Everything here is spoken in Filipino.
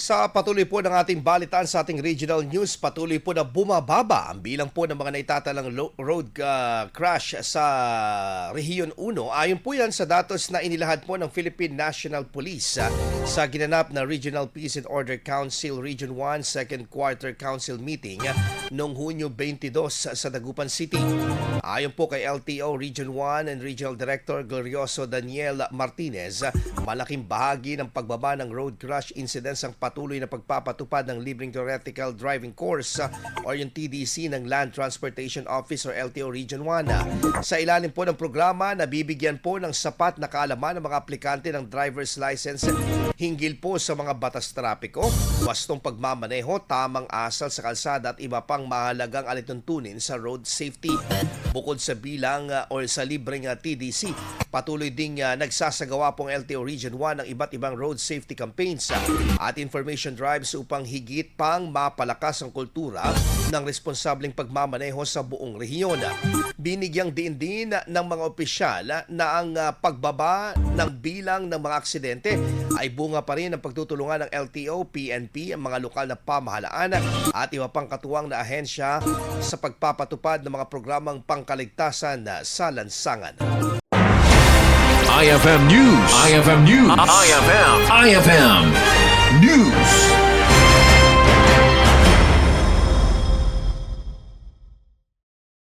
Sa patuloy po ng ating balitaan sa ating regional news, patuloy po na bumababa ang bilang po ng mga naitatalang road crash sa Rehiyon 1. Ayon po yan sa datos na inilahad po ng Philippine National Police sa ginanap na Regional Peace and Order Council Region 1 Second Quarter Council Meeting noong Hunyo 22 sa Dagupan City. Ayon po kay LTO Region 1 and Regional Director Glorioso Daniel Martinez, malaking bahagi ng pagbaba ng road crash incidents ang patuloy na pagpapatupad ng libreng theoretical driving course o yung TDC ng Land Transportation Office or LTO Region 1. Sa ilalim po ng programa, nabibigyan po ng sapat na kaalaman ng mga aplikante ng driver's license hinggil po sa mga batas trapiko, wastong pagmamaneho, tamang asal sa kalsada at iba pang mahalagang alituntunin sa road safety. Bukod sa bilang o sa libreng TDC, patuloy ding nagsasagawa pong LTO Region 1 ng iba't ibang road safety campaigns at information drives upang higit pang mapalakas ang kultura ng responsableng pagmamaneho sa buong rehiyon. Binigyang diin din ng mga opisyal na ang pagbaba ng bilang ng mga aksidente ay bunga pa rin ng pagtutulungan ng LTO, PNP, ang mga lokal na pamahalaan at iba pang katuwang na ahensya sa pagpapatupad ng mga programang pangkaligtasan sa lansangan. IFM News. IFM News. IFM News.